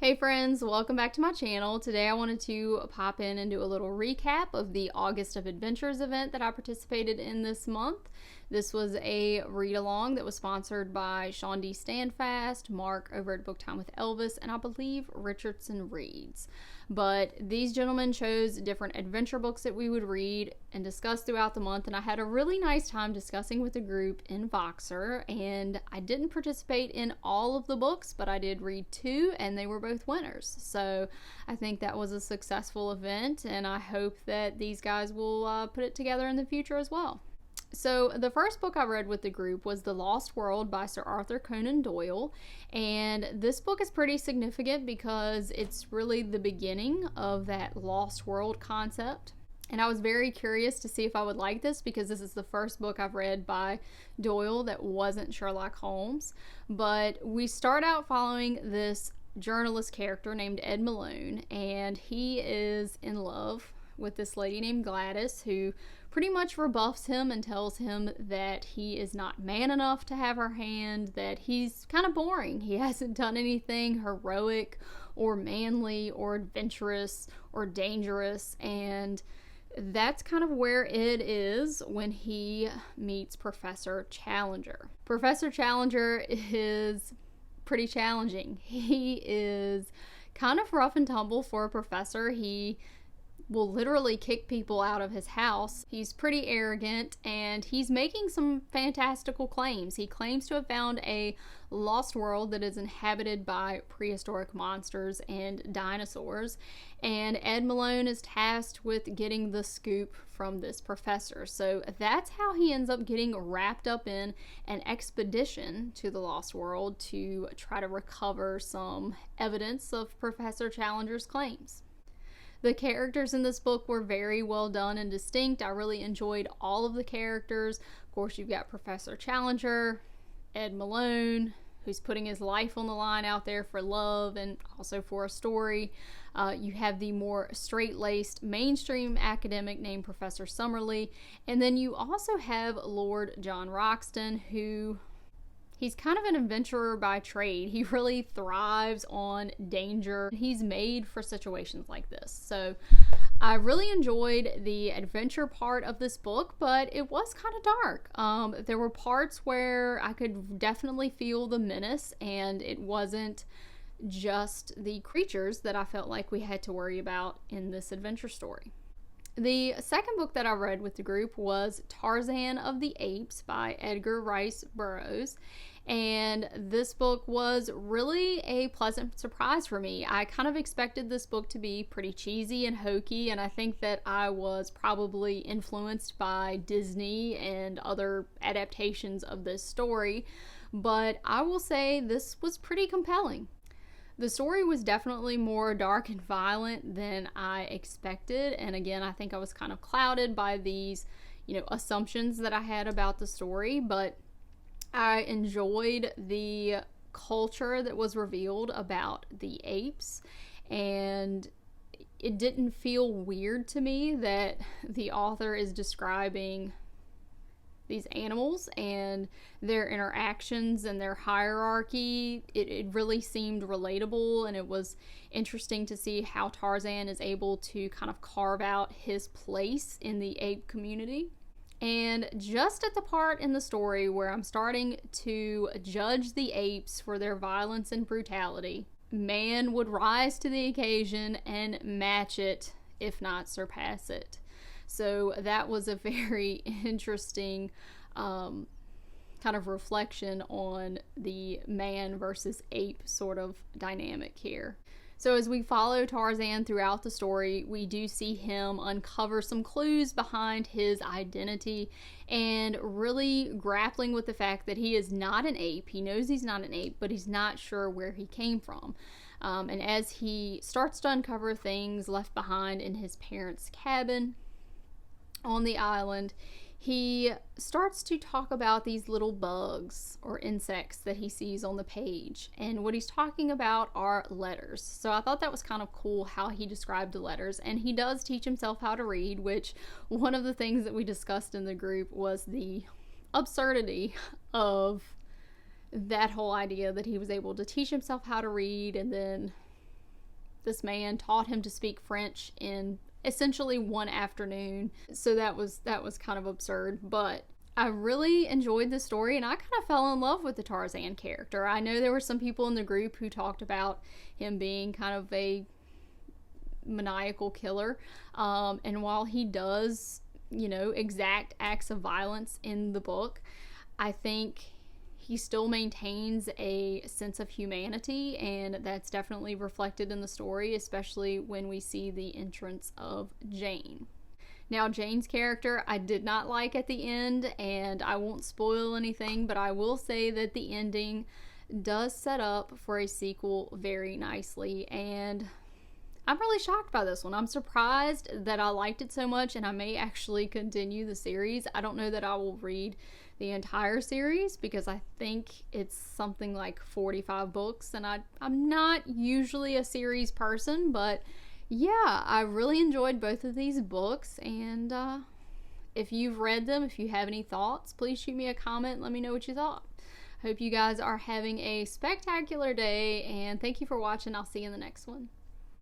Hey friends, welcome back to my channel. Today I wanted to pop in and do a little recap of the August of Adventures event that I participated in this month. This was a read-along that was sponsored by Sean D. Standfast, Mark over at Book Time with Elvis, and I believe Richardson Reads. But these gentlemen chose different adventure books that we would read and discuss throughout the month, and I had a really nice time discussing with the group in Voxer, and I didn't participate in all of the books, but I did read two, and they were both winners. So I think that was a successful event, and I hope that these guys will put it together in the future as well. So the first book I read with the group was The Lost World by Sir Arthur Conan Doyle, and this book is pretty significant because it's really the beginning of that lost world concept. And I was very curious to see if I would like this because this is the first book I've read by Doyle that wasn't Sherlock Holmes. But we start out following this journalist character named Ed Malone, and he is in love with this lady named Gladys who pretty much rebuffs him and tells him that he is not man enough to have her hand, that he's kind of boring. He hasn't done anything heroic or manly or adventurous or dangerous, and that's kind of where it is when he meets Professor Challenger. Professor Challenger is pretty challenging. He is kind of rough and tumble for a professor. He will literally kick people out of his house. He's pretty arrogant, and he's making some fantastical claims. He claims to have found a lost world that is inhabited by prehistoric monsters and dinosaurs, and Ed Malone is tasked with getting the scoop from this professor. So that's how he ends up getting wrapped up in an expedition to the lost world to try to recover some evidence of Professor Challenger's claims. The characters in this book were very well done and distinct. I really enjoyed all of the characters. Of course, you've got Professor Challenger, Ed Malone, who's putting his life on the line out there for love and also for a story. You have the more straight-laced mainstream academic named Professor Summerlee. And then you also have Lord John Roxton, who he's kind of an adventurer by trade. He really thrives on danger. He's made for situations like this. So I really enjoyed the adventure part of this book, but it was kind of dark. There were parts where I could definitely feel the menace, and it wasn't just the creatures that I felt like we had to worry about in this adventure story. The second book that I read with the group was Tarzan of the Apes by Edgar Rice Burroughs, and this book was really a pleasant surprise for me. I kind of expected this book to be pretty cheesy and hokey, and I think that I was probably influenced by Disney and other adaptations of this story, but I will say this was pretty compelling. The story was definitely more dark and violent than I expected, and again, I think I was kind of clouded by these, assumptions that I had about the story, but I enjoyed the culture that was revealed about the apes, and it didn't feel weird to me that the author is describing these animals and their interactions and their hierarchy. It really seemed relatable, and it was interesting to see how Tarzan is able to kind of carve out his place in the ape community. And just at the part in the story where I'm starting to judge the apes for their violence and brutality, man would rise to the occasion and match it, if not surpass it. So that was a very interesting kind of reflection on the man versus ape sort of dynamic here. So as we follow Tarzan throughout the story, we do see him uncover some clues behind his identity and really grappling with the fact that he is not an ape. He knows he's not an ape, but he's not sure where he came from. And as he starts to uncover things left behind in his parents' cabin on the island, he starts to talk about these little bugs or insects that he sees on the page, and what he's talking about are letters. So I thought that was kind of cool how he described the letters, and he does teach himself how to read, which one of the things that we discussed in the group was the absurdity of that whole idea that he was able to teach himself how to read and then this man taught him to speak French in essentially one afternoon. So that was kind of absurd, but I really enjoyed the story, and I kind of fell in love with the Tarzan character. I know there were some people in the group who talked about him being kind of a maniacal killer, and while he does, exact acts of violence in the book, I think he still maintains a sense of humanity, and that's definitely reflected in the story, especially when we see the entrance of Jane. Now, Jane's character I did not like at the end, and I won't spoil anything, but I will say that the ending does set up for a sequel very nicely, and I'm really shocked by this one. I'm surprised that I liked it so much, and I may actually continue the series. I don't know that I will read the entire series because I think it's something like 45 books, and I'm not usually a series person, but yeah, I really enjoyed both of these books, and if you've read them, if you have any thoughts, please shoot me a comment and let me know what you thought. Hope you guys are having a spectacular day, and thank you for watching. I'll see you in the next one.